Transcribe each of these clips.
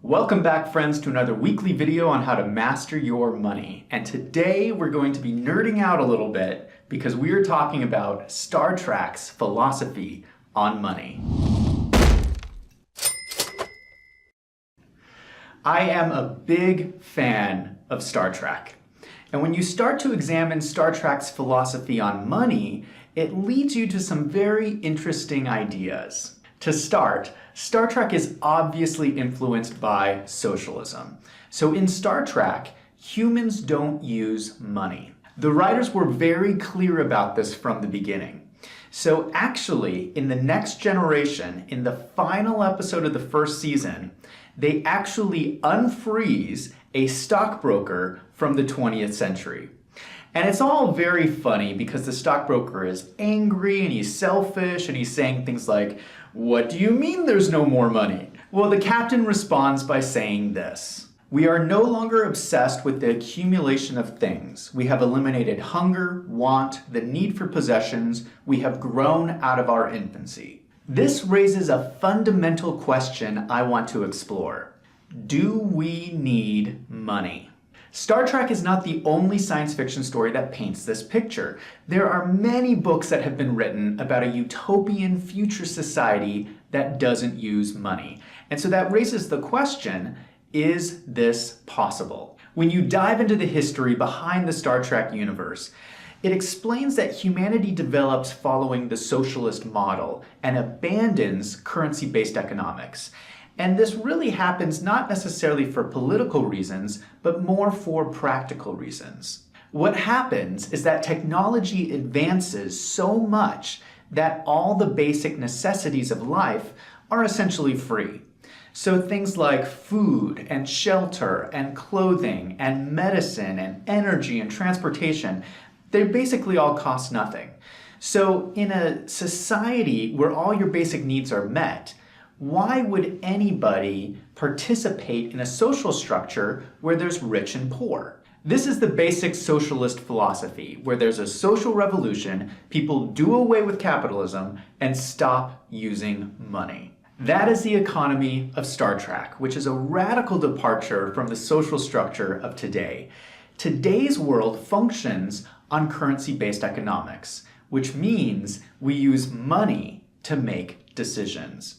Welcome back, friends, to another weekly video on how to master your money. And today we're going to be nerding out a little bit because we are talking about Star Trek's philosophy on money. I am a big fan of Star Trek. And when you start to examine Star Trek's philosophy on money, it leads you to some very interesting ideas. To start, Star Trek is obviously influenced by socialism. So in Star Trek, humans don't use money. The writers were very clear about this from the beginning. So actually, in the Next Generation, in the final episode of the first season, they actually unfreeze a stockbroker from the 20th century. And it's all very funny because the stockbroker is angry and he's selfish and he's saying things like, "What do you mean there's no more money?" Well, the captain responds by saying this: "We are no longer obsessed with the accumulation of things. We have eliminated hunger, want, the need for possessions. We have grown out of our infancy." This raises a fundamental question I want to explore. Do we need money? Star Trek is not the only science fiction story that paints this picture. There are many books that have been written about a utopian future society that doesn't use money. And so that raises the question, is this possible? When you dive into the history behind the Star Trek universe, it explains that humanity develops following the socialist model and abandons currency-based economics. And this really happens not necessarily for political reasons, but more for practical reasons. What happens is that technology advances so much that all the basic necessities of life are essentially free. So things like food and shelter and clothing and medicine and energy and transportation, they basically all cost nothing. So in a society where all your basic needs are met, why would anybody participate in a social structure where there's rich and poor? This is the basic socialist philosophy, where there's a social revolution, people do away with capitalism, and stop using money. That is the economy of Star Trek, which is a radical departure from the social structure of today. Today's world functions on currency-based economics, which means we use money to make decisions.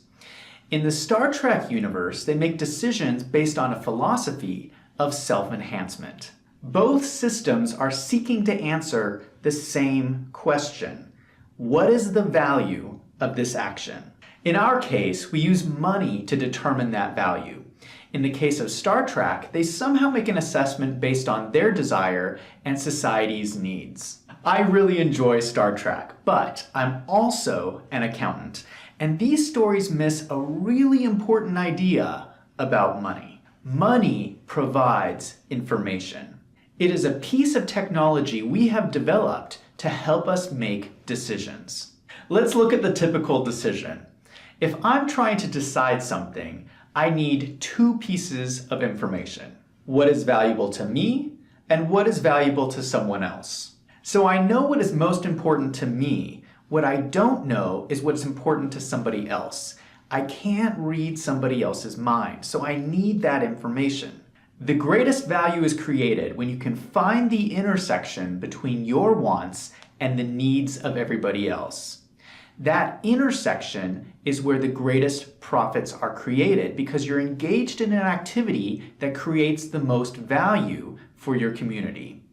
In the Star Trek universe, they make decisions based on a philosophy of self-enhancement. Both systems are seeking to answer the same question: what is the value of this action? In our case, we use money to determine that value. In the case of Star Trek, they somehow make an assessment based on their desire and society's needs. I really enjoy Star Trek, but I'm also an accountant. And these stories miss a really important idea about money. Money provides information. It is a piece of technology we have developed to help us make decisions. Let's look at the typical decision. If I'm trying to decide something, I need two pieces of information: what is valuable to me and what is valuable to someone else. So I know what is most important to me. What I don't know is what's important to somebody else. I can't read somebody else's mind, so I need that information. The greatest value is created when you can find the intersection between your wants and the needs of everybody else. That intersection is where the greatest profits are created because you're engaged in an activity that creates the most value for your community.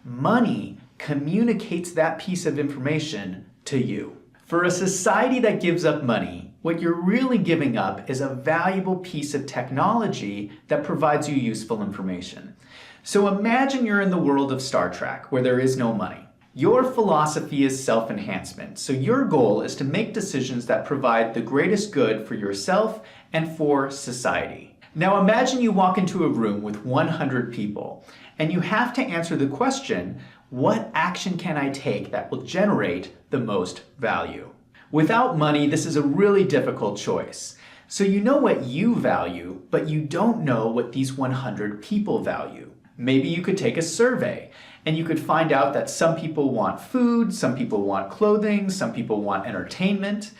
Money communicates that piece of information to you. For a society that gives up money, what you're really giving up is a valuable piece of technology that provides you useful information. So imagine you're in the world of Star Trek, where there is no money. Your philosophy is self-enhancement, so your goal is to make decisions that provide the greatest good for yourself and for society. Now imagine you walk into a room with 100 people, and you have to answer the question, what action can I take that will generate the most value? Without money, this is a really difficult choice. So you know what you value, but you don't know what these 100 people value. Maybe you could take a survey, and you could find out that some people want food, some people want clothing, some people want entertainment.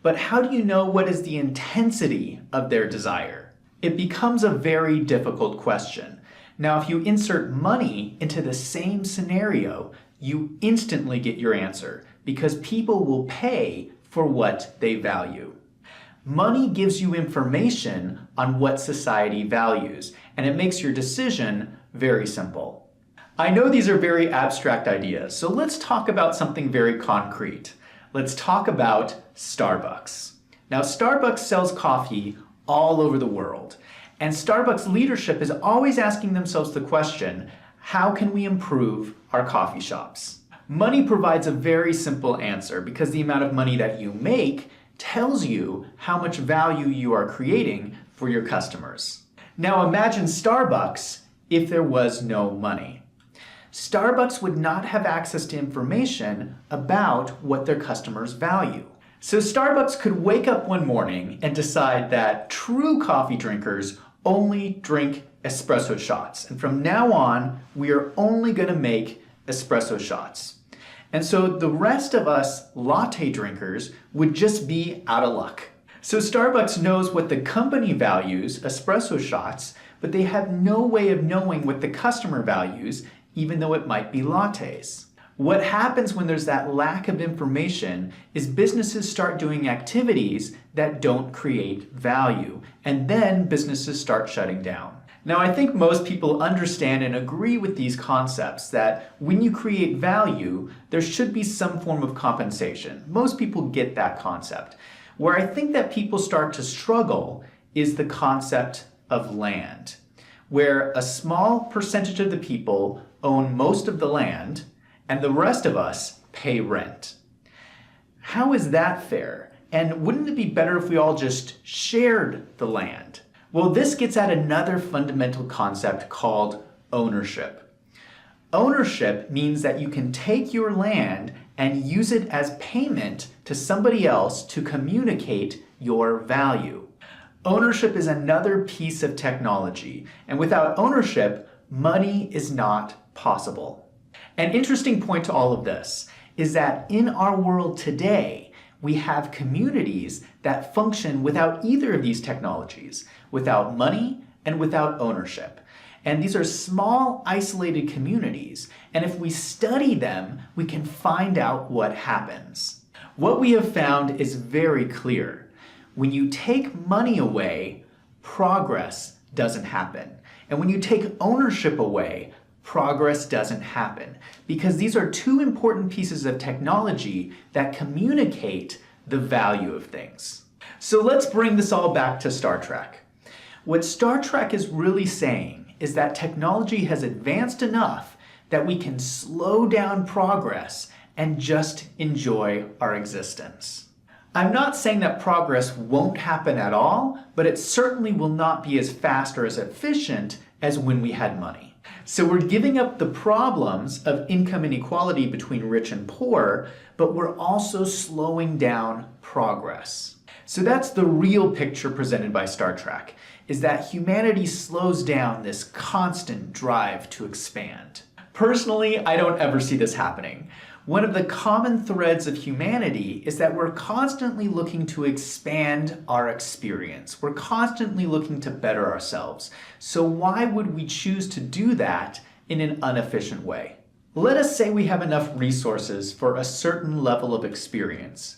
But how do you know what is the intensity of their desire? It becomes a very difficult question. Now, if you insert money into the same scenario, you instantly get your answer because people will pay for what they value. Money gives you information on what society values, and it makes your decision very simple. I know these are very abstract ideas, so let's talk about something very concrete. Let's talk about Starbucks. Now, Starbucks sells coffee all over the world, and Starbucks leadership is always asking themselves the question, how can we improve our coffee shops? Money provides a very simple answer because the amount of money that you make tells you how much value you are creating for your customers. Now imagine Starbucks if there was no money. Starbucks would not have access to information about what their customers value. So Starbucks could wake up one morning and decide that true coffee drinkers only drink espresso shots. And from now on, we are only going to make espresso shots. And so the rest of us latte drinkers would just be out of luck. So Starbucks knows what the company values, espresso shots, but they have no way of knowing what the customer values, even though it might be lattes. What happens when there's that lack of information is businesses start doing activities that don't create value, and then businesses start shutting down. Now, I think most people understand and agree with these concepts that when you create value, there should be some form of compensation. Most people get that concept. Where I think that people start to struggle is the concept of land, where a small percentage of the people own most of the land and the rest of us pay rent. How is that fair? And wouldn't it be better if we all just shared the land? Well, this gets at another fundamental concept called ownership. Ownership means that you can take your land and use it as payment to somebody else to communicate your value. Ownership is another piece of technology, and without ownership, money is not possible. An interesting point to all of this is that in our world today, we have communities that function without either of these technologies, without money and without ownership. And these are small, isolated communities, and if we study them, we can find out what happens. What we have found is very clear. When you take money away, progress doesn't happen. And when you take ownership away, progress doesn't happen. Because these are two important pieces of technology that communicate the value of things. So let's bring this all back to Star Trek. What Star Trek is really saying is that technology has advanced enough that we can slow down progress and just enjoy our existence. I'm not saying that progress won't happen at all, but it certainly will not be as fast or as efficient as when we had money. So we're giving up the problems of income inequality between rich and poor, but we're also slowing down progress. So that's the real picture presented by Star Trek, is that humanity slows down this constant drive to expand. Personally, I don't ever see this happening. One of the common threads of humanity is that we're constantly looking to expand our experience. We're constantly looking to better ourselves. So why would we choose to do that in an inefficient way? Let us say we have enough resources for a certain level of experience.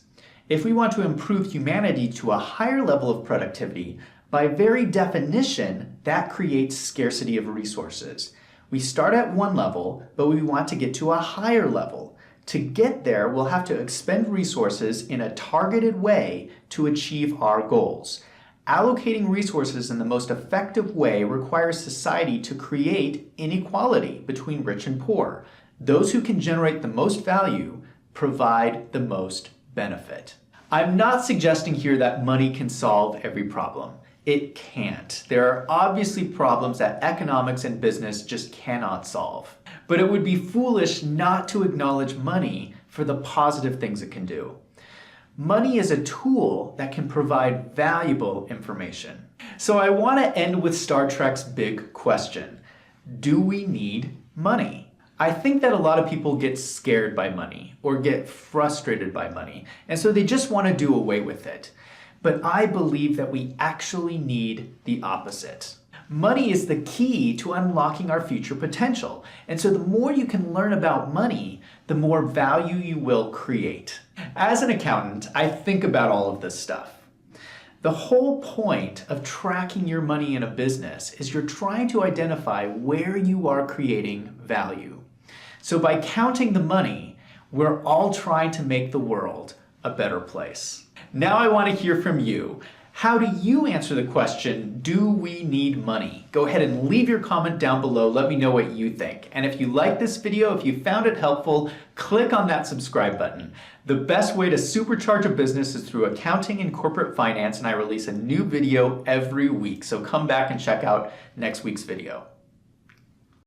If we want to improve humanity to a higher level of productivity, by very definition, that creates scarcity of resources. We start at one level, but we want to get to a higher level. To get there, we'll have to expend resources in a targeted way to achieve our goals. Allocating resources in the most effective way requires society to create inequality between rich and poor. Those who can generate the most value provide the most benefit. I'm not suggesting here that money can solve every problem. It can't. There are obviously problems that economics and business just cannot solve. But it would be foolish not to acknowledge money for the positive things it can do. Money is a tool that can provide valuable information. So I want to end with Star Trek's big question. Do we need money? I think that a lot of people get scared by money or get frustrated by money, and so they just want to do away with it. But I believe that we actually need the opposite. Money is the key to unlocking our future potential. And so the more you can learn about money, the more value you will create. As an accountant, I think about all of this stuff. The whole point of tracking your money in a business is you're trying to identify where you are creating value. So by counting the money, we're all trying to make the world a better place. Now I want to hear from you. How do you answer the question, do we need money? Go ahead and leave your comment down below. Let me know what you think. And if you like this video, if you found it helpful, click on that subscribe button. The best way to supercharge a business is through accounting and corporate finance, and I release a new video every week. So come back and check out next week's video.